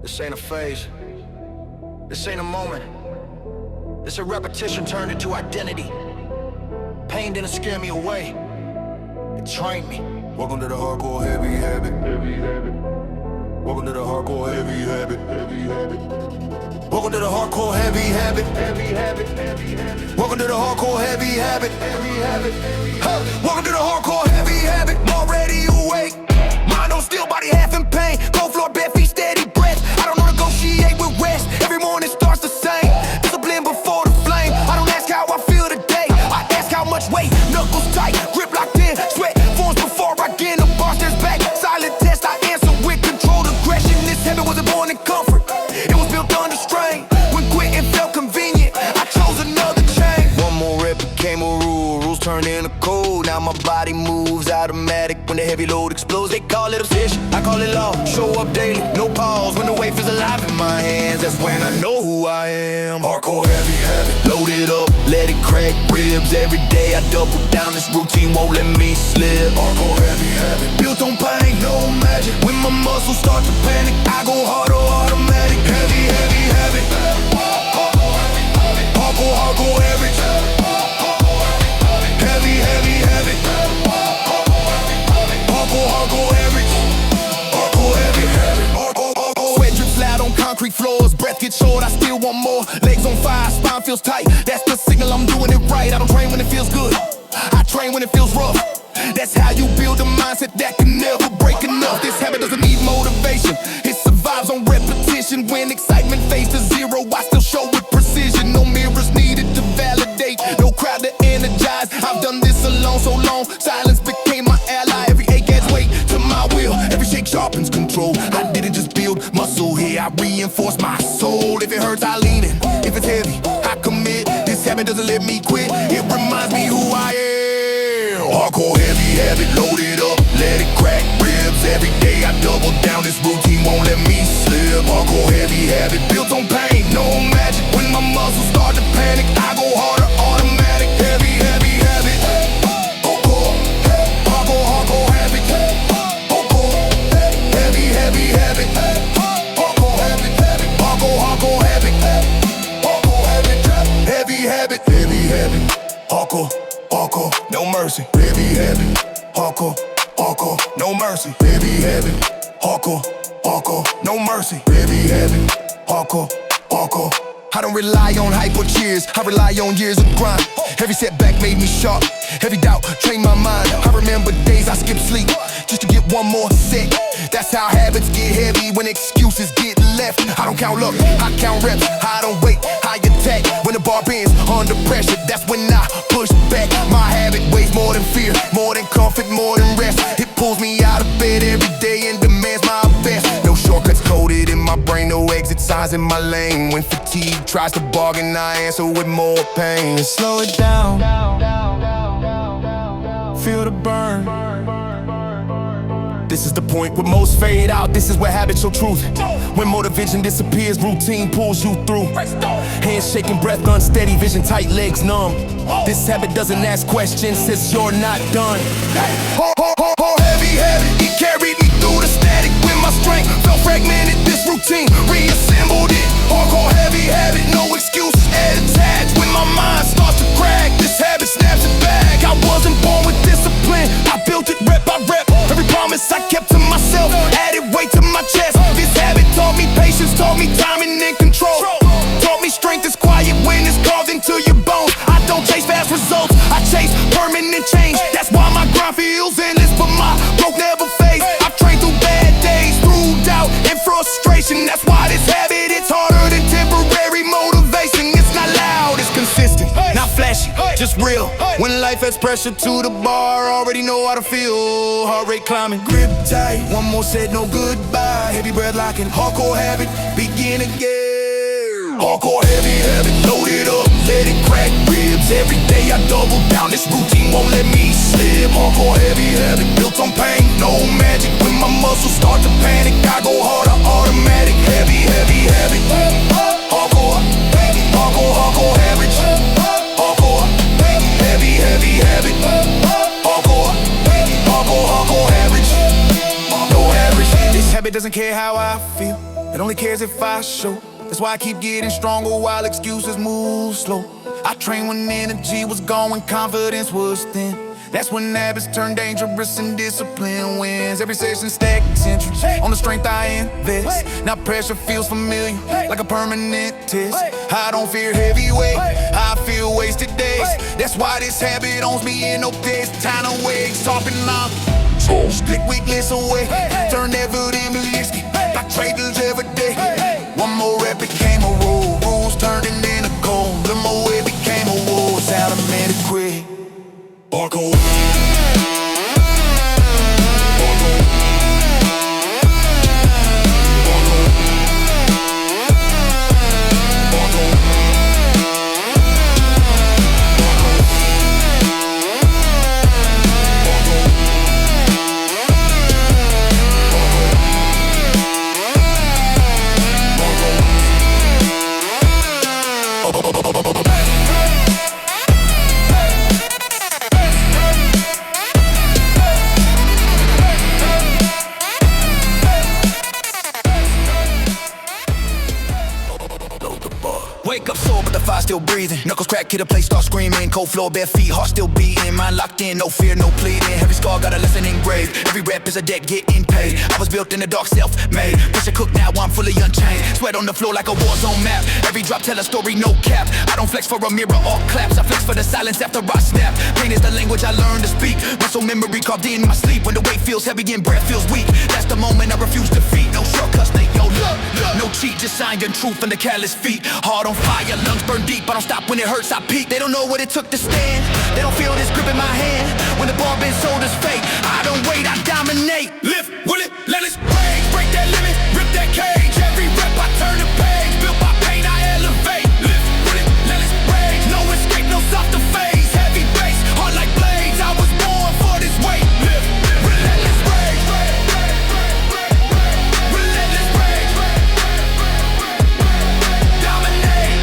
This ain't a phase. This ain't a moment. This a repetition turned into identity. Pain didn't scare me away. It trained me. Welcome to the hardcore heavy habit. Welcome to the hardcore heavy habit. Welcome to the hardcore heavy habit. Welcome to the hardcore heavy habit. Welcome to the hardcore heavy habit. Already awake. Mind on still, body half in pain. Cold floor, bare feet, steady breath. I don't negotiate with rest. Every morning starts the same. Discipline before the flame. I don't ask how I feel today. I ask how much weight. Knuckles tight, grip locked in. Sweat forms before I get in the bar stairs back. Silent test, I answer with controlled aggression. This habit wasn't born in comfort. It was built under strain. When quitting felt convenient, I chose another chain. One more rep became a rule. Rules turned into code. Now my body moves automatic. When the heavy load explodes, they call it obsession. I call it law. Show up daily, no pause. When the weight feels alive in my hands, that's when I know who I am. Hardcore heavy habit. Load it up, let it crack ribs. Every day I double down. This routine won't let me slip. Hardcore heavy habit. Built on pain, no magic. When my muscles start to panic, I go harder, automatic. Heavy, heavy habit. Hardcore, hardcore heavy. Heavy, heavy habit. Hardcore, hardcore heavy. Hardcore heavy habit. Sweat drips loud on concrete floors. Breath gets short, I still want more. Legs on fire, spine feels tight. That's the signal I'm doing it right. I don't train when it feels good. I train when it feels rough. That's how you build a mindset that can never break enough. This habit doesn't need motivation. It survives on repetition. When excitement fades to zero, I still show with precision. No mirrors needed to validate. No crowd to energize. I've done this alone so long. Silence became my ally. Every ache adds weight to my will. Every shake sharpens control. I didn't just build muscle here, I reinforce my soul. If it hurts, I lean in. If it's heavy, I commit. This habit doesn't let me quit. It reminds me who I am. Hardcore heavy habit. Load it up, let it crack ribs. Every day I double down. This routine won't let me slip. Hardcore heavy habit. Built on pain, no magic. When my muscles start to panic, I go harder, automatic. Heavy, heavy habit. Hardcore, Hardcore, hardcore habit. hardcore, Heavy, heavy habit. hardcore heavy habit. Hardcore, hardcore habit. Hardcore heavy habit. Heavy habit. Heavy habit. Hardcore, hardcore, No mercy. heavy habit. Hardcore, hardcore, no mercy. Heavy habit. Hardcore, hardcore, no mercy. Heavy habit. Hardcore, hardcore. I don't rely on hype or cheers. I rely on years of grind. Every setback made me sharp. Every doubt trained my mind. I remember days I skipped sleep just to get one more set. That's how habits get heavy when excuses get left. I don't count luck, I count reps. I don't wait, I attack. When the bar bends under pressure, that's when I push back. My habit weighs more than fear, more than comfort, more than rest. It pulls me out of bed every day and demands my best. No shortcuts coded in my brain, no exit signs in my lane. When fatigue tries to bargain, I answer with more pain. Slow it down, feel the burn. This is the point where most fade out. This is where habits show truth. When motivation disappears, routine pulls you through. Hands shaking, breath unsteady, vision tight, legs numb. This habit doesn't ask questions, says you're not done. Heavy habit, it carried me through the static. When my strength felt fragmented, this routine reassembled it. Hardcore heavy habit, no excuses attached. When my mind starts to crack, this habit snaps it back. I wasn't born with discipline, I built it rep by rep. Every promise I kept to myself, added weight to my chest. This habit taught me patience, taught me timing and control. Taught me strength is quiet when it's carved into your bones. I don't chase fast results, I chase permanent change. That's why my grind feels endless, but my broke never fades. I've trained through bad days, through doubt and frustration. That's why this habit, it's harder than temporary motivation. It's not loud, it's consistent, not flashy, just real. When life has pressure to the bar, already know how to feel. Heart rate climbing, grip tight. One more set, no goodbye. Heavy breath locking, hardcore habit, begin again. Hardcore heavy habit. Load it up, let it crack ribs. Every day I double down, this routine won't let me slip. Hardcore heavy habit, built on pain, no magic. When my muscles start to panic, I go harder, automatic. Heavy, heavy habit. Hardcore, hardcore, hardcore habit. Hardcore, heavy, heavy habit. Hardcore, hardcore, hardcore habit. No average. This habit it doesn't care how I feel, it only cares if I show. That's why I keep getting stronger while excuses move slow. I trained when energy was gone, when confidence was thin. That's when habits turn dangerous and discipline wins. Every session stack centuries on the strength I invest. Now pressure feels familiar, like a permanent test. I don't fear heavyweight, I feel wasted days. That's why this habit owns me in no days. Time to wake, talking up. Split weakness away, turn effort into whiskey. Like traders every day. One more rep became a rule, rules turning into gold. The more it became a war, it's automatic quit. Hardcore. Wake up sore, but the fire still breathing. Knuckles crack, hit a place, start screaming. Cold floor, bare feet, heart still beating. Mind locked in, no fear, no pleading. Every scar got a lesson engraved. Every rep is a debt getting paid. I was built in the dark, self-made. Pressure cook, now I'm fully unchained. Sweat on the floor like a war zone map. Every drop tell a story, no cap. I don't flex for a mirror or claps. I flex for the silence after I snap. Pain is the language I learned to speak. Muscle memory carved in my sleep. When the weight feels heavy and breath feels weak, that's the moment I refuse defeat. No shortcuts, they yo look. No cheat, just signed in truth and the callous feet. Heart on fire, lungs burn deep. I don't stop when it hurts, I peak. They don't know what it took to stand. They don't feel this grip in my hand. When the bar been sold as fake, I don't wait, I dominate. Lift, will it, let it rage. Break that limit, rip that cage. Every rep I turn the page. Built by pain, I elevate. Lift, will it, let it rage. No escape, no softer phase. Heavy bass, hard like blades. I was born for this weight. Lift, relentless rage. Relentless rage. Dominate.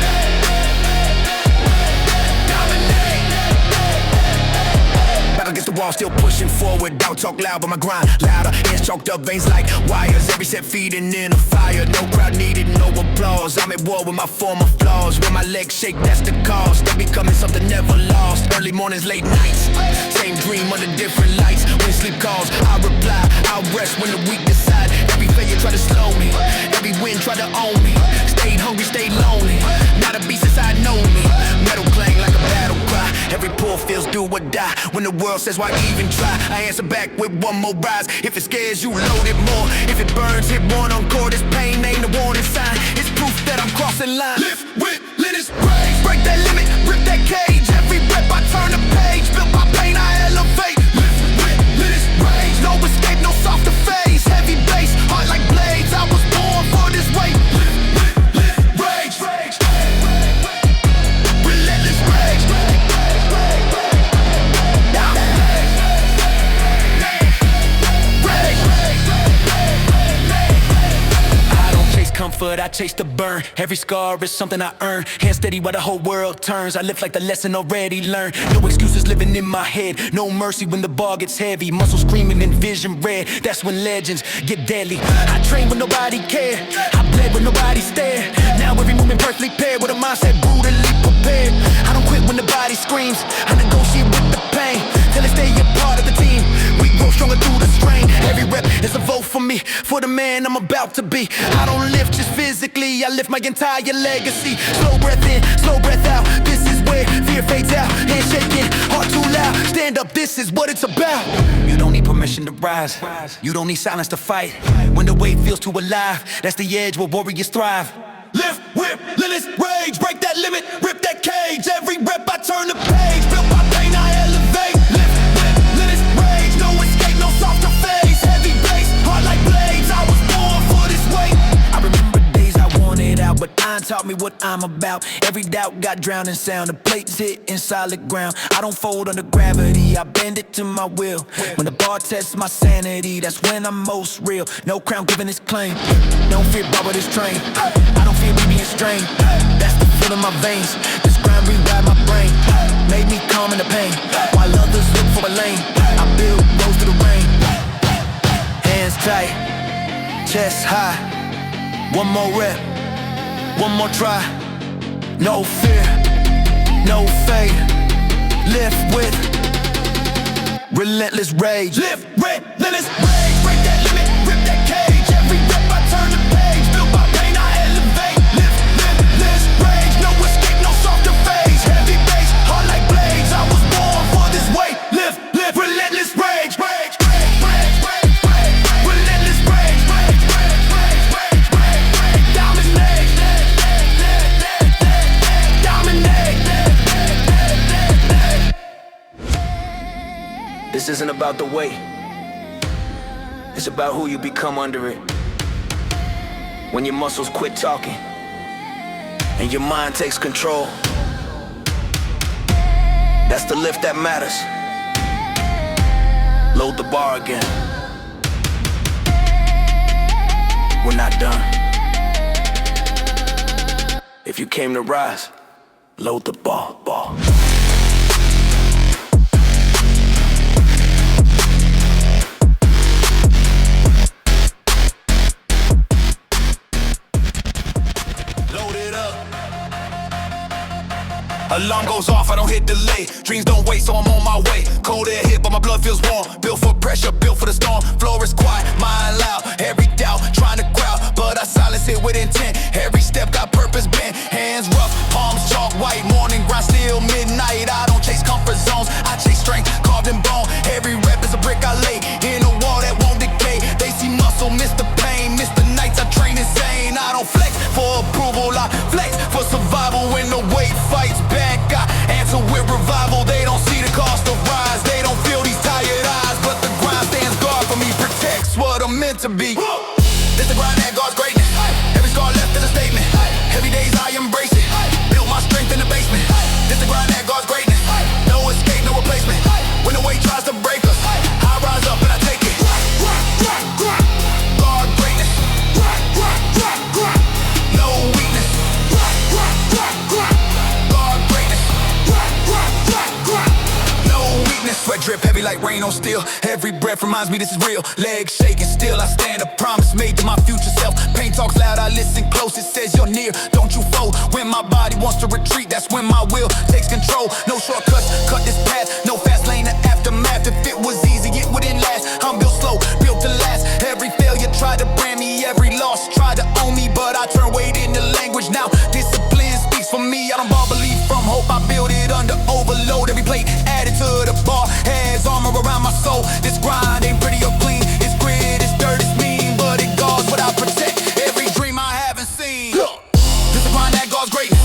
Back against the wall, still pushing forward. Doubt talk loud, but my grind louder. Hands chalked up, veins like wires. Every set feeding in a fire. No crowd needed, no applause. I'm at war with my former flaws. When my legs shake, that's the cause. They becoming something never lost. Early mornings, late nights. Same dream under different lights. When sleep calls, I reply. I'll rest when the weak decide. Every failure try to slow me. Every win try to own me. Stayed hungry, stayed lonely. Not a beast inside know me. Metal clang like a battle cry. Every pull feels do or die. When the world says why even try, I answer back with one more rise. If it scares you, load it more. If it burns, hit one encore. This pain ain't a warning sign. It's proof that I'm crossing lines. Lift with latest rage. Break that limit, rip that cage. Every rep I turn the page. Built by pain, I elevate. Lift with latest rage. No escape, no softer phase. Heavy bass, hard like blades. I was born for this weight. Lift rage. Relentless rage. Comfort, I chase the burn. Every scar is something I earn. Hands steady while the whole world turns. I live like the lesson already learned. No excuses living in my head. No mercy when the bar gets heavy. Muscle screaming and vision red. That's when legends get deadly. I train when nobody cared. I bled when nobody stared. Now every movement perfectly paired with a mindset brutally prepared. I don't quit when the body screams. I negotiate with the pain till I stay a part of the team. We grow stronger through the strain. Every rep is a vote for me, for the man I'm about to be. I don't live just physically, I lift my entire legacy. Slow breath in, slow breath out. This is where fear fades out. Hands shaking, heart too loud. Stand up, this is what it's about. You don't need permission to rise. You don't need silence to fight. When the weight feels too alive, that's the edge where warriors thrive. Lift, whip, relentless rage. Break that limit, rip that cage. Every rep I turn the page. Built by pain, I elevate. Lift, whip, relentless rage. No escape, no softer phase. Heavy bass, hard like blades. I was born for this weight. I remember days I wanted out, but iron taught me what I'm about. Every doubt got drowned in sound. The plates hit in solid ground. I don't fold under gravity, I bend it to my will. When the bar tests my sanity, that's when I'm most real. No crown giving this claim. Don't fear Bubba this train. I don't fear me being strained. That's the feel in my veins. This grind rewrite my brain. Made me calm in the pain. While others look for a lane, I build roads through the rain. Hands tight, chest high. One more rep, one more try. No fear, no fade. Lift with relentless rage. Lift, relentless rage. Break that limit, rip that cage. Every rep I turn the page. Built by pain, I elevate. Lift, limitless rage. No escape, no softer phase. Heavy bass, hard like blades. I was born for this weight. Lift, relentless rage. Rage, rage, rage, rage, rage. Relentless rage. Rage, rage, rage, rage, rage, rage. Dominate. Dominate. This isn't about the weight. It's about who you become under it. When your muscles quit talking and your mind takes control, that's the lift that matters. Load the bar again. We're not done. If you came to rise, load the bar. Alarm goes off, I don't hit delay. Dreams don't wait, so I'm on my way. Cold air hit, but my blood feels warm. Built for pressure, built for the storm. Floor is quiet, mind loud. Every doubt, trying to crowd, but I silence it with intent. Every step got purpose bent. Hands rough, palms chalk white. Morning grind, still midnight. I don't chase comfort zones, I chase strength, carved in bone. Every rep is a brick I lay in a wall that won't decay. They see muscle, miss the pain, miss the nights I train insane. I don't flex for approval, I flex for survival. When the weight fights back, I answer with revival. They don't see the cost of rise, they don't feel these tired eyes, but the grind stands guard for me, protects what I'm meant to be. This the grind that guards greatness. Every scar left is a statement. Heavy days I embrace it. Built my strength in the basement. This the grind that guards greatness. No escape, no replacement. When the weight tries to break us, I rise up and I take it. Guard greatness. No weakness. Guard greatness. No weakness. Sweat drip heavy like rain on steel. Every breath reminds me this is real. Legs shaking still, I stand a promise made to my future self. Pain talks loud, I listen close. It says you're near, don't you fold. When my body wants to retreat, that's when my will takes control. No shortcuts, cut this path. No fast lane to aftermath. If it was easy, it wouldn't last. I'm built slow, built to last. Every failure tried to brand me, every loss tried to own me, but I turn weight into language now. Discipline speaks for me. I don't borrow belief from hope, I build it under overload. Every plate added to the bar has armor around my soul. This grind ain't pretty or clean. It's grit, it's dirt, it's mean, but it guards what I protect. Every dream I haven't seen. This the grind that guards greatness.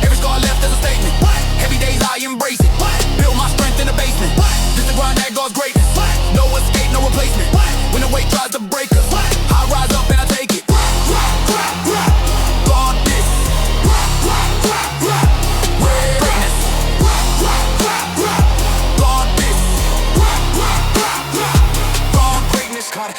Every scar left is a statement. Heavy days I embrace it. Build my strength in the basement. This the grind that guards greatness. No escape, no replacement. When the weight tries to break us, I rise up and I take it. Guard this. Greatness. Guard this. Guard greatness. Caught it.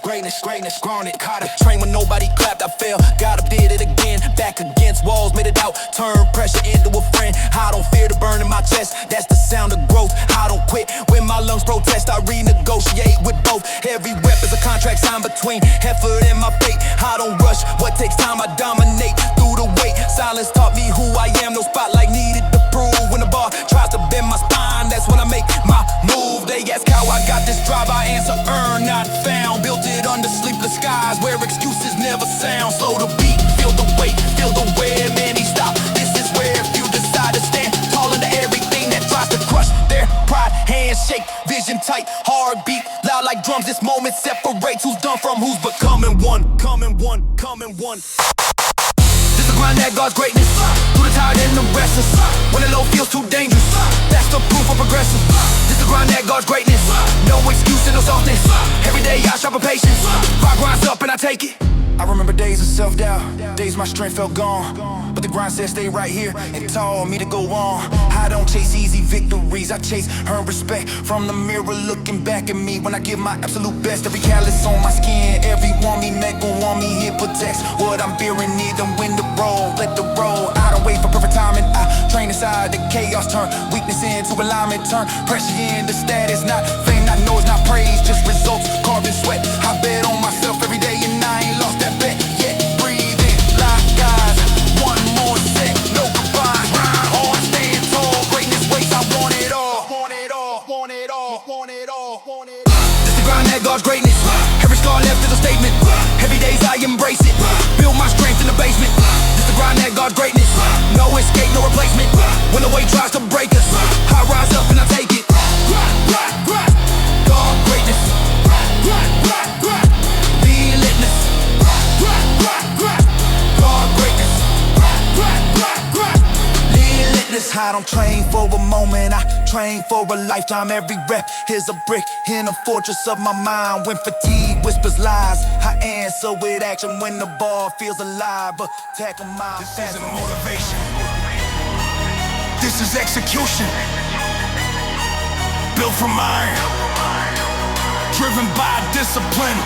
Greatness, greatness, grown it. Caught it. Train when nobody clapped, I fell. Got up, did it again. Back against walls, made it out. Turn pressure into a friend. I don't fear the burn in my chest. That's the sound of growth. I don't quit when my lungs protest. I renegotiate with both. Every rep is a contract signed between effort and my fate. I don't rush. What takes time, I dominate through the weight. Silence taught me who I am. No spotlight needed to prove. When the bar tries to bend my spine, that's when I make my move. They ask how I got this drive. I answer, earn, not found. Built it under sleepless skies where excuses never sound. Slow the beat, feel the weight, feel the wear. Many stop. This is where if you decide to stand tall under everything that tries to crush their pride. Handshake, vision tight, heartbeat loud like drums. This moment separates who's done from who's becoming one. Coming one. This the grind that guards greatness. Through the tired and the restless. When the low feels too dangerous, that's the proof of progressing. This the grind that guards greatness. No excuse and no softness. Every day I sharpen patience. Fire grinds up and I take it. I remember days of self-doubt, days my strength felt gone, but the grind said stay right here and told me to go on. I don't chase easy victories, I chase earned respect from the mirror looking back at me when I give my absolute best. Every callus on my skin, every want me, make go on me, it protects what I'm bearing. Need them when the roll, let the roll. I don't wait for perfect timing, I train inside the chaos, turn weakness into alignment, turn pressure into status, not fame, not noise, not praise, just results, carved in sweat. I bet on my scar left is a statement. Heavy days I embrace it. Build my strength in the basement. This the grind that God's greatness. No escape, no replacement. When the weight tries to break us, I rise up and I take it. God greatness. Relentless. God greatness. Relentless. I don't train for a moment, I train for a lifetime. Every rep is a brick in a fortress of my mind. When fatigue whispers lies, I answer with action. When the ball feels alive, attack a mind. This isn't motivation. This is execution. Built from iron. Driven by discipline.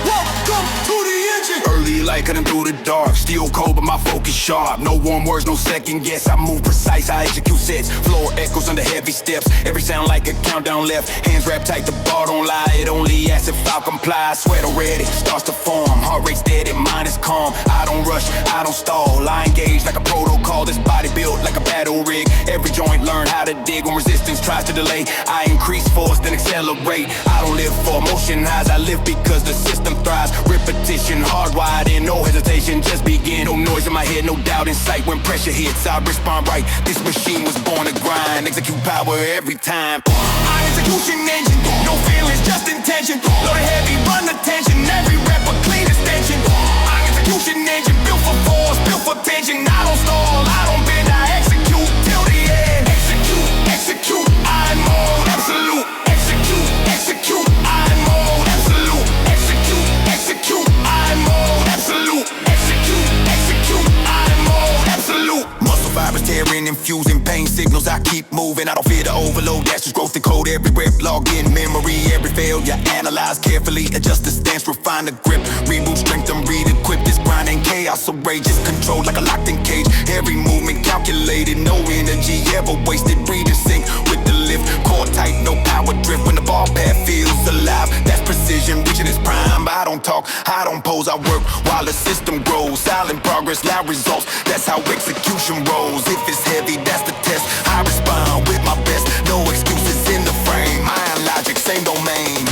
Welcome to the engine. Early light cutting through the dark. Still cold but my focus sharp. No warm words, no second guess. I move precise, I execute sets. Floor echoes under heavy steps. Every sound like a countdown left. Hands wrapped tight, the bar don't lie. It only asks if I'll comply. Sweat already starts to form. Heart rate steady, mind is calm. I don't rush, I don't stall. I engage like a protocol. This body built like a battle rig. Every joint learn how to dig. When resistance tries to delay, I increase force, then accelerate. I don't live for emotion highs, I live because the system thrives. Repetition, hardwired in, no hesitation, just begin. No noise in my head, no doubt in sight. When pressure hits, I respond right. This machine was born to grind. Execute power every time. I execution engine, no feelings, just intention. Loaded heavy, run the tension. Every rep a clean extension. I execution engine, built for force, built for tension. I don't stall, I don't bend, I execute till the end. Execute, execute, I'm on absolute. Execute, execute, I'm on absolute. Execute, execute, I'm on absolute. Execute, execute, I'm on absolute. Muscle fibers tearing, infusing pain signals. I keep moving, I don't fear the overload. That's just growth and code. Every rep log in memory. Every failure analyze carefully. Adjust the stance, refine the grip. Reboot strength, I'm re-equipped. This grind ain't chaos, outrageous. Controlled like a locked-in cage. Every movement calculated. No energy ever wasted. Breathe in sync with the lift. Core tight, no power drift. When the ball path feels alive, that's precision, reaching its prime. I don't talk, I don't pose, I work while the system grows. Silent progress, loud results. That's how execution rolls. If it's heavy, that's the test. I respond with my best. No excuses in the frame. Mind logic, same domain.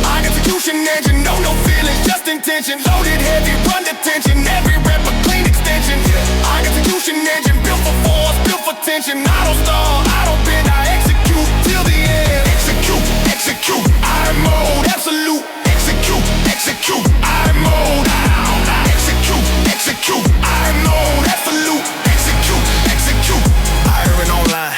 I execution engine, no feelings, just intention. Loaded heavy, run the tension. Every rep a clean extension. I execution engine, built for force, built for tension. I don't stall, I don't bend, I execute till the end. Execute, execute, I'm mode absolute. Execute, execute, I'm mode. Execute, execute, I'm mode absolute. Execute, execute. Iron online.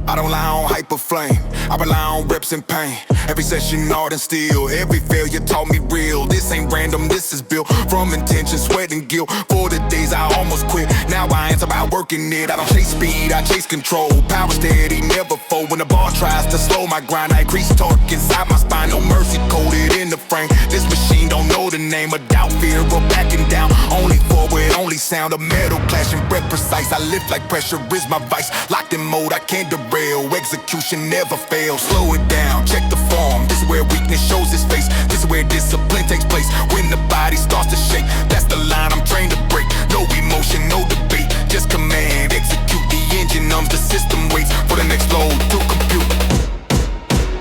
I don't lie on hyper flame. I rely on reps and pain. Every session art and steel. Every failure taught me real. This ain't random, this is built from intention, sweat and guilt. For the days I almost quit, now I answer by working it. I don't chase speed, I chase control. Power steady, never fold. When the ball tries to slow my grind, I increase torque inside my spine. No mercy coded in the frame. This machine don't know the name of doubt, fear, or backing down. Only forward, only sound of metal clashing, breath precise. I lift like pressure is my vice. Locked in mode, I can't derail. Execution never fails. Slow it down, check the form. This is where weakness shows its face. This is where discipline takes place. When the body starts to shake, that's the line I'm trained to break. No emotion, no debate, just command. Execute, the engine numbs, the system waits for the next load to compute.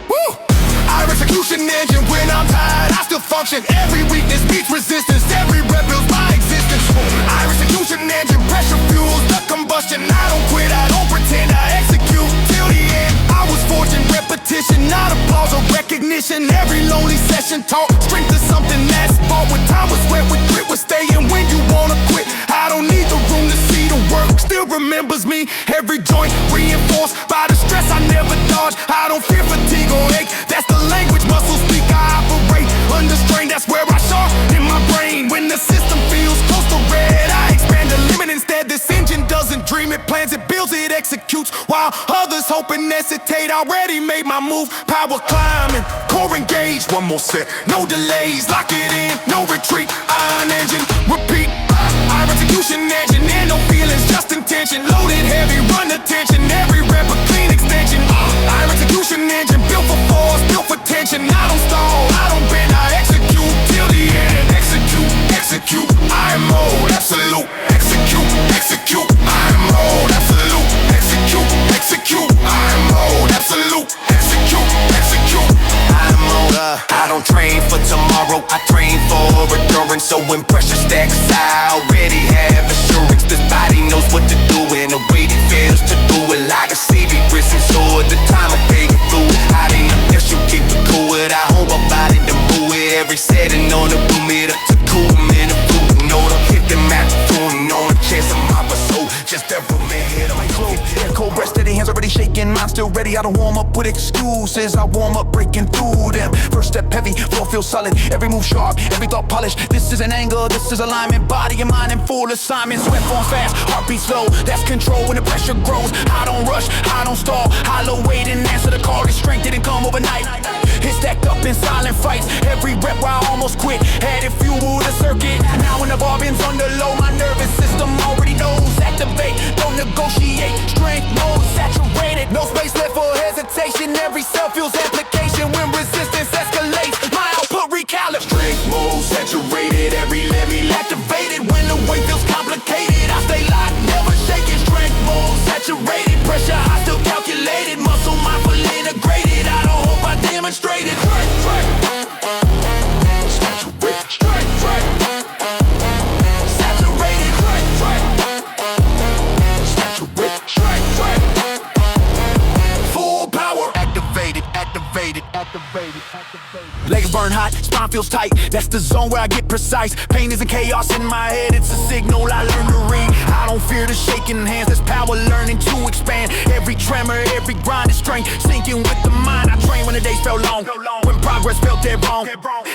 Woo! Our execution engine, when I'm tired, I still function. Every weakness meets resistance. Every rep builds my existence. Our execution engine, pressure fuels the combustion. I don't quit, I don't pretend, I execute till the end. I was forging repetition, not applause or recognition. Every lonely session taught strength is something that's bought. With time, with sweat, with grit, with staying when you wanna quit. I don't need the room to see the work. Still remembers me. Every joint reinforced by the stress I never dodge. I don't fear fatigue or ache. That's the language muscles speak. I operate under strain. That's where I sharpen my brain. When the system feels close to red, I expand the limit instead. This engine doesn't dream, it plans, it builds, it executes. While others hope and hesitate, already made my move. Power climbing, core engaged. One more set, no delays. Lock it in, no retreat. Iron engine, repeat. Our execution engine, and no feelings, just intention. Loaded heavy, run the tension. Every rep a clean extension. Our execution engine, built for force, built for tension. I don't stall, I don't bend, I execute till the end. Execute, execute, I'm mode absolute. Execute, execute, I'm mode absolute. Execute, execute, I'm mode absolute. Execute, execute, I'm mode for tomorrow. I train for endurance, so when pressure stacks, I already have assurance. This body knows what to do in a way that fails to do it. Like a CV prison sword, the time I take it through. I didn't guess you keep it cool with. I hope about it to move it. Every setting on the boom it up to cool man. The food, no, don't hit the map to tune. No chance of my soul, just ever man hit on my clothes. Cold breath, steady hands already shaking, mind still ready. I don't warm up with excuses, I warm up breaking through them. First step heavy, floor feels solid, every move sharp, every thought polished. This is an angle, this is alignment, body and mind in full assignment. Sweat forms fast, heartbeat slow, that's control when the pressure grows. I don't rush, I don't stall, hollow wait and answer the call. This strength didn't come overnight, it stacked up in silent fights. Every rep where I almost quit, had it fuel the circuit. Now when the bar bends under low, my nervous system already knows. Activate, don't negotiate, strength mode saturated. No space left for hesitation, every cell feels application. When resistance escalates, my output recalibrate. Strength mode saturated, every levy activated. When the weight feels complicated, I stay locked, never shaking. Strength mode saturated, pressure high, still calculated. Muscle mindful integrated, I don't hope I demonstrated. Legs burn hot, spine feels tight. That's the zone where I get precise. Pain isn't chaos in my head, it's a signal I learn to read. I don't fear the shaking hands, there's power learning to expand. Every tremor, every grind is strength, sinking with the mind. I train when the days felt long, when progress felt dead wrong.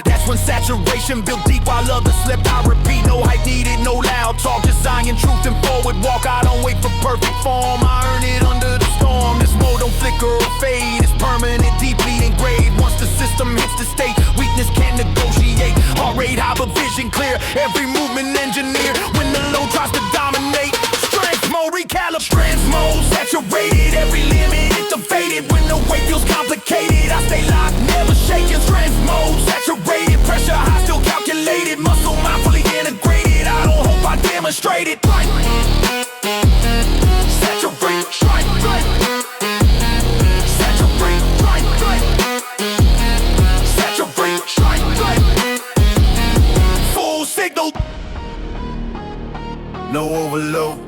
That's when saturation built deep while others slept. I repeat, no hype needed, no loud talk, just Zion truth and forward walk. I don't wait for perfect form, I earn it under the storm. This mode don't flicker or fade, it's permanent, deeply engraved. Once the system hits the state, weakness can't negotiate. Heart rate high but vision clear, every movement engineered. When the low tries to dominate, strength mode recalibrate. Strength mode saturated, every limit activated. When the weight feels complicated, I stay locked, never shaking. Strength mode saturated, pressure high, still calculated. Muscle mindfully integrated, I don't hope I demonstrate it. Saturate, strike, no overload,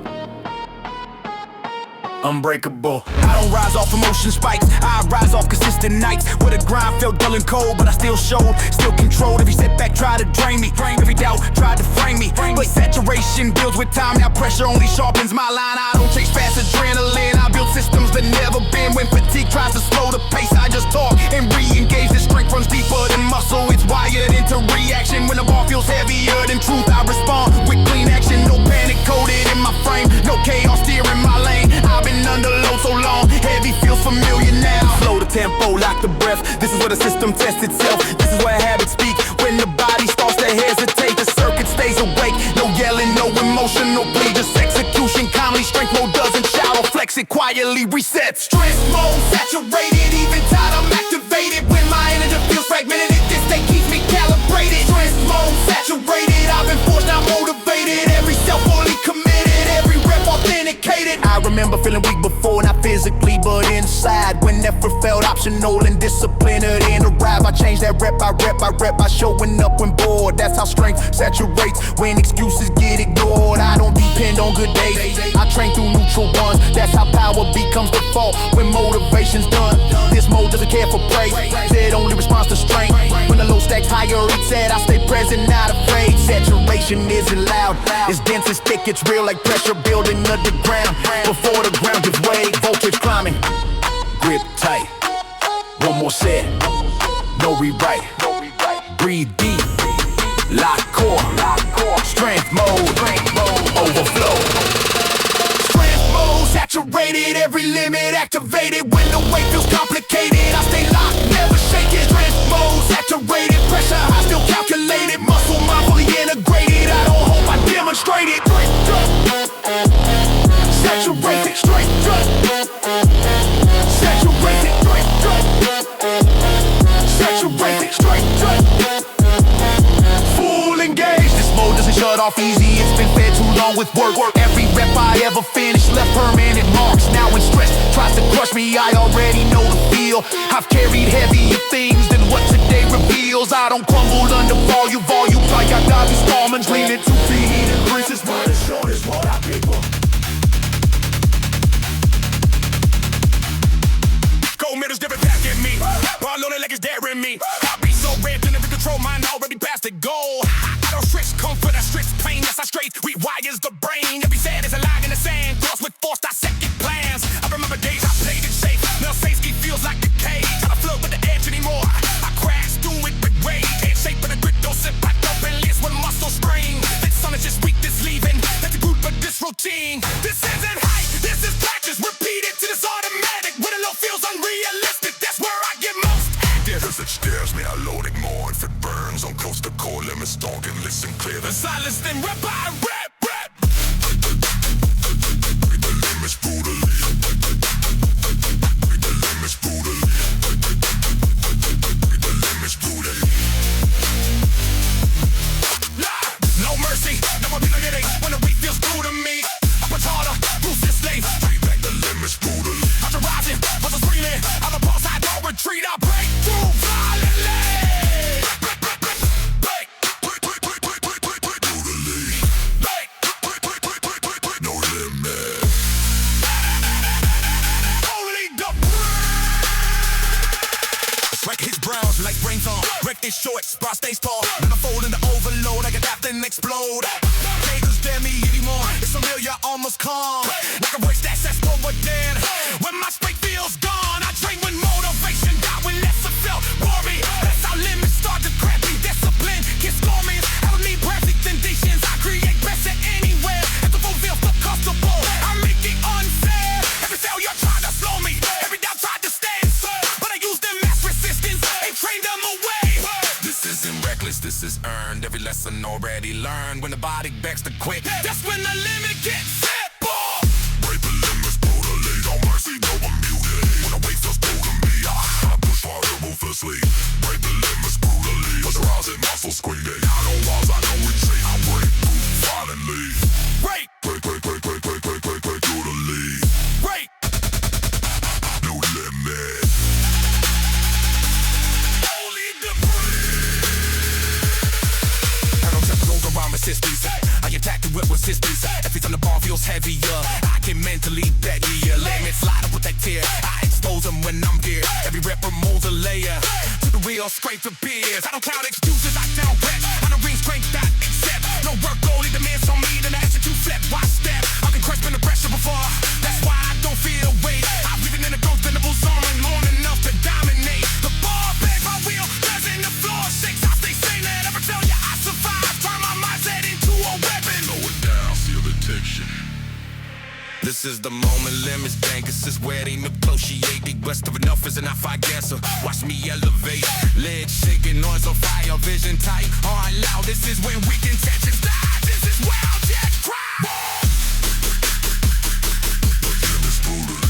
unbreakable. I don't rise off emotion spikes, I rise off consistent nights where the grind felt dull and cold, but I still showed, still controlled. Every setback tried to drain me, every doubt tried to frame me. But saturation builds with time, now pressure only sharpens my line. I don't chase fast adrenaline, I build systems that never been. When fatigue tries to slow the pace, I just talk and re-engage. The strength runs deeper than muscle, it's wired into reaction. When the ball feels heavier than truth, I respond with clean action. No panic coded in my frame, no chaos steering my lane. I've been under load so long, heavy feels familiar now. Slow the tempo, lock the breath, this is where the system tests itself. This is where habits speak, when the body starts to hesitate. The circuit stays awake, no yelling, no emotional plea. Just execution calmly, strength mode doesn't shout or flex, it quietly resets. Strength mode saturated, even tired I'm activated. When my energy feels fragmented, this state keeps me calibrated. Strength mode saturated, I've been forced, now motivated. Every self fully committed, every rep authenticated. I remember feeling weak before, not physically but inside. When effort felt optional and discipline didn't arrive, I changed that rep by showing up when bored. That's how strength saturates, when excuses get ignored. I don't depend on good days, I train through neutral ones. That's how power becomes default, when motivation's done. This mode doesn't care for praise, it only responds to strength. When the low stacks higher, it said I stay present, not afraid. Saturation isn't loud, it's dense, it's thick, it's real, like pressure building underground. Before the ground gives way, voltage climbing. Grip tight, one more set, no rewrite. Breathe deep, lock core, strength mode, overflow. Strength mode saturated, every limit activated. When the weight feels complicated, I stay locked, never shaking. Strength mode saturated, pressure high, still calculated. Muscle mindfully integrated, I don't hope I demonstrate it. Saturated, straight saturated, saturated, straight full engaged. This mode doesn't shut off easy, it's been fed too long with work. Every rep I ever finished left permanent marks. Now when stress tries to crush me, I already know the feel. I've carried heavier things than what today reveals. I I don't crumble under volume. Like I got these almonds leaning 2 feet in greases. What is short is what I people. Gold medals dipping back at me. Ball loaded like it's daring me. I be so red, then to control mine already past the goal. I don't stretch comfort, I stretch pain. Yes, I straight rewires the brain. Every sad is a line in the sand. Cross with force, dissected plans. I remember days I played it safe. Now safety feels like a cage. I float with the edge anymore. I crash through it with rage. Head shape and a grip, don't sit back up and live with muscle strain. This sun is just weak, this leaving. That's the group of this routine. This isn't hype, this is practice. Repeat it till it's automatic. When a low feels unrealistic, that's where I get most active. Cause it stares me, I loading more. If it burns on close to core limits, talking, listen clear. The silence then rap by rap. The limits brutally. The limits brutally. The limits brutally. No mercy, no more people getting when the weak feels true to me. I push harder, ruthless slave. Take back the limits brutally. After rising, muscle screaming. I'm a pulse, I don't retreat. I break through violently. No limit. Only the wreck his brows like brains on. Wreck his shorts, bra stays tall. Never fold into overload, I get that then explode. Haters dare me anymore. It's familiar, almost calm. Like a voice that says forward then. When my strength feels gone, I train with motivation, die with lesser felt worry. That's how limits start to crack me. Discipline, kiss stormings. Have me perfect conditions. I create best at anywhere. If the fool feels so comfortable, I make it unfair. Every failure tried to slow me. Every doubt tried to stand. But I used them mass resistance and trained them away. This isn't reckless, this is earned. Every lesson already learned. When the body begs to quit, that's when the limit gets set. Break the limits brutally. No mercy, no immunity. When the weight feels true to me, I push harder ruthlessly. Break the limits brutally. Push your eyes and muscles screaming. I know walls, I know retreat. I break through violently. Break, Break brutally. break. No limit. Only the break. I don't step over around my sisters. I attack the whip with sisters. Every time the ball feels heavier, I can mentally bet you limits. Slide up with that tear. I expose them when I'm here. Every rep removes a layer. To the real, scrape the beers. I don't count excuses, I down reps. I don't ring strength that accept. No work only demands on me, then I execute flip by step. I've been crushed under pressure before. That's why I don't feel weight. I'm living in a growth bendable zone long enough to dominate. The ball begs my wheel, doesn't the floor shakes. I stay sane, never tell you I survive. Turn my mindset into a weapon. Slow it down, feel the tension. This is the moment, limits bang. This is where they negotiate. The best of enough is enough, I guess. So watch me elevate. Legs shaking, noise on fire, vision tight. On loud, this is when we can touch it. This is where I'll just cry. The limits brutally.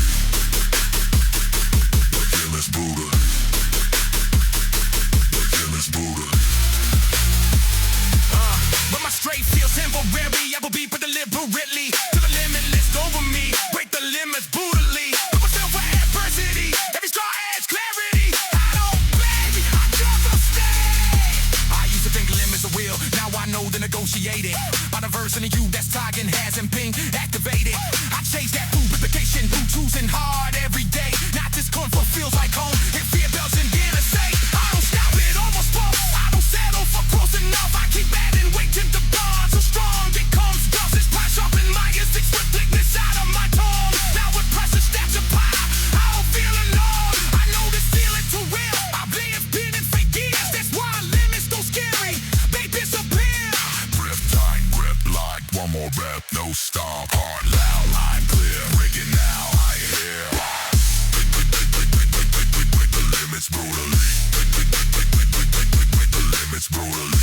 The limits brutally. The limits brutally. But my straight feels temporary. I will be put deliberately to the limitless over me. Break the limits brutally. Put myself for adversity. Every straw adds clarity. I don't beg, I just stay. I used to think limits are real. Now I know to negotiate it. By the version of you that's tagging hasn't been activated. I chase that lubrication through choosing hard every day. Not this comfort feels like home. If fear doesn't get a say, I don't stop it, almost fall. I don't settle for close enough. I keep adding weight till the bond so strong becomes dust. It's pride sharpen my instincts with thickness out of my tongue. Now with pressure stacks of power, I don't feel alone. I know this feeling too real. I've been in for years. That's why limits don't scare me. They disappear. Grip tight, grip like one more rep, no stop. Heart loud, line clear. Break it now, I hear. Break the limits brutally. Break the limits brutally.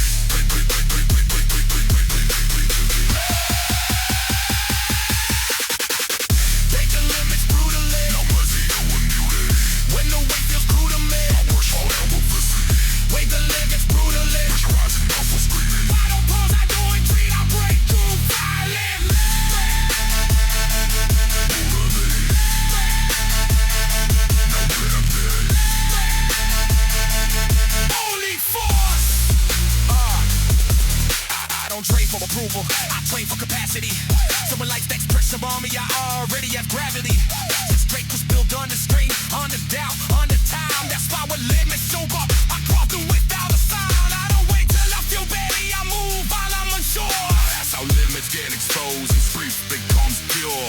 Break the limits brutally. No mercy, no immunity. When the weight feels cruel to me. I push all down ruthlessly. Break the limits brutally. Push your eyes and muscles screaming. I don't pause, I don't retreat. I break through violently. on Dre for approval. I train for capacity. Someone likes that pressure on me, I already have gravity. Since Drake was built on the street, on the doubt, on the time. That's why we're limits sober. I crawl through without a sound. I don't wait till I feel ready, I move while I'm unsure. That's how limits get exposed and street becomes pure.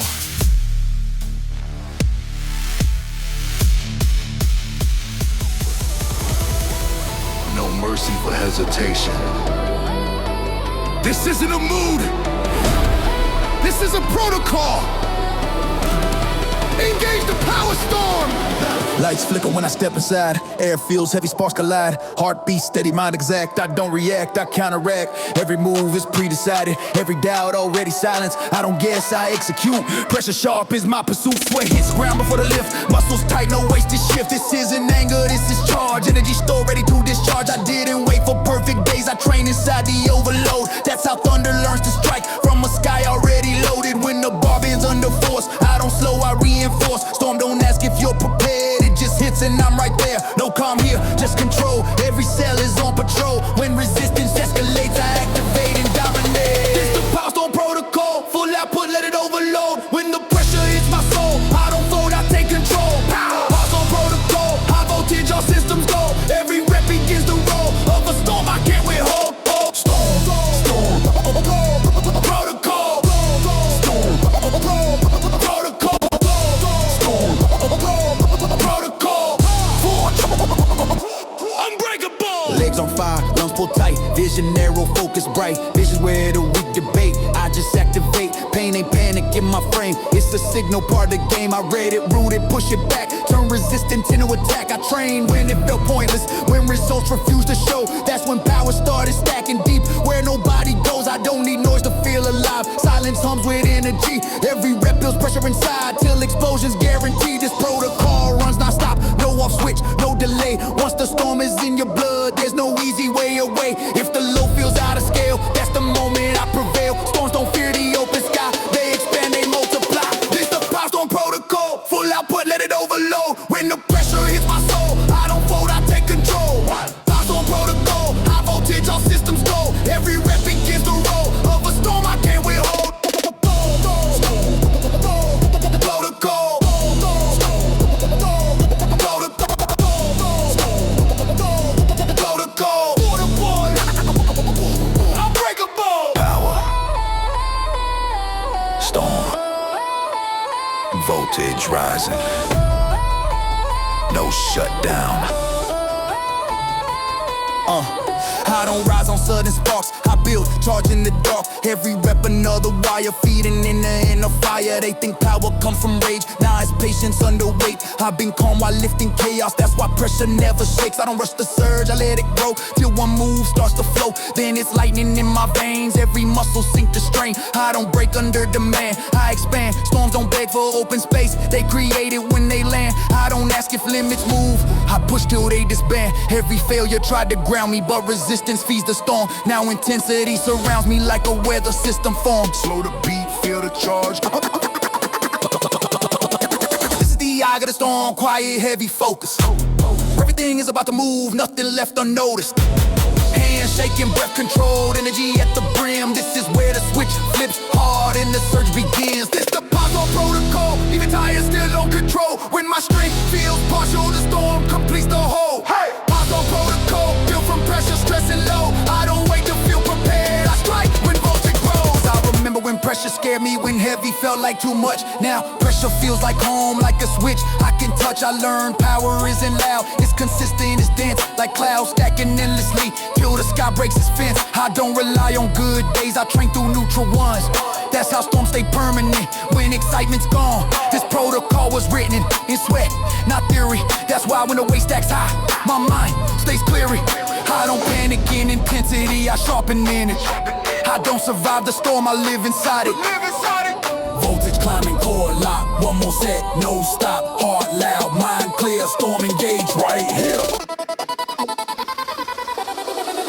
No mercy for hesitation. This isn't a mood. This is a protocol. Engage the power storm. Lights flicker when I step inside. Air feels heavy, sparks collide. Heartbeat steady, mind exact. I don't react, I counteract. Every move is pre-decided. Every doubt already silenced. I don't guess, I execute. Pressure sharp is my pursuit. Sweat hits ground before the lift. Muscles tight, no wasted shift. This isn't anger, this is charge. Energy stored, ready to discharge. I didn't wait for perfect days. I train inside the overload. That's how thunder learns to strike. From a sky already loaded. When the bar bends under force, I don't slow, I reinforce. Storm don't ask if you're prepared. It just hits and I'm right there. No calm here, just control. Every cell is on patrol. When resistance escalates, I activate and dominate. This the power storm protocol. Full output, let it overload. When the pressure hits my soul, I don't fold, I take control. Power storm protocol. High voltage, all systems go. Every rep begins the roll of a storm I can't withhold. Storm, storm, protocol. Storm, protocol. Protocol. Unbreakable. Legs on fire, lungs pull tight. Vision narrow, focus bright. Vision's where the weak debate. I just activate. Pain ain't panic in my frame. It's a signal, part of the game. I read it, rooted, push it back. Turn resistance into attack. I trained when it felt pointless. When results refuse to show, that's when power started stacking deep. Where nobody goes, I don't need noise to feel alive. Silence hums with energy. Every rep builds pressure inside till explosion's guaranteed. This protocol runs non-stop. No off switch, no delay. Once the storm is in your blood, there's no easy way away. If the low feels out of scale, that's the moment I prevail. Storms don't fear the open sky. They expand, they multiply. This the power storm protocol. Full output, let it overload. When the pressure hits my soul, I don't fold, I take control. Power storm protocol. High voltage, all systems go. Every rep begins the roll of a storm I can't withhold. Protocol. Voltage rising, no shutdown. I don't rise on sudden sparks. I build, charge in the dark. Every rep another wire, feeding in the inner fire. They think power comes from rage. Nah, it's patience underweight. I've been calm while lifting chaos. That's why pressure never shakes. I don't rush the surge, I let it grow till one move starts to flow. Then it's lightning in my veins. Every muscle sink to strain. I don't break under demand. I expand. Storms don't beg for open space. They create it when they land. I don't ask if limits move. I push till they disband. Every failure tried to ground me, but resistance feeds the storm. Now intensity surrounds me like a weather system forms. Slow the beat, feel the charge. This is the eye of the storm, quiet, heavy focus. Everything is about to move, nothing left unnoticed. Hands shaking, breath controlled, energy at the brim. This is where the switch flips hard and the surge begins. This the Paso protocol, even tires still on control. When my strength feels partial, the storm completes the whole. Hey, Paso protocol, built from pressure, stress and low. I don't wait to feel prepared, I strike when voltage grows. I remember when pressure scared me, when heavy felt like too much. Now pressure feels like home, like a switch I can touch. I learned power isn't loud, it's consistent, it's dense, like clouds stacking endlessly till the sky breaks its fence. I don't rely on good days, I train through neutral ones. That's how storms stay permanent when excitement's gone. This protocol was written in sweat, not theory. That's why when the weight stacks high, my mind stays cleary. I don't panic in intensity, I sharpen in it. I don't survive the storm, I live inside it. Voltage climbing, core lock. One more set, no stop. Heart loud, mind clear, storm engage right here.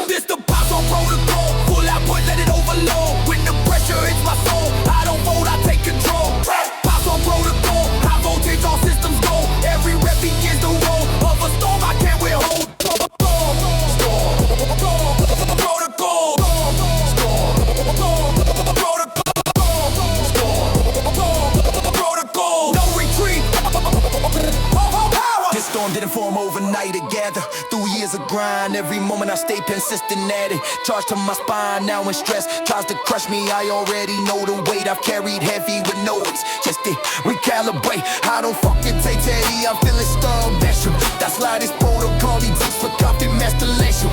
This the Paso protocol. Full output, let it overload. When the pressure hits my soul, I don't fold, I take control. Paso protocol. High voltage, all systems go. Every rep begins the roll of a storm I can't withhold. Protocol. grind. Every moment I stay persistent at it. Charged to my spine now when stress tries to crush me. I already know the weight I've carried heavy with noise. Just to recalibrate. I don't fucking take Teddy, I'm feeling starvation. That's why this protocol exists for confident masturbation.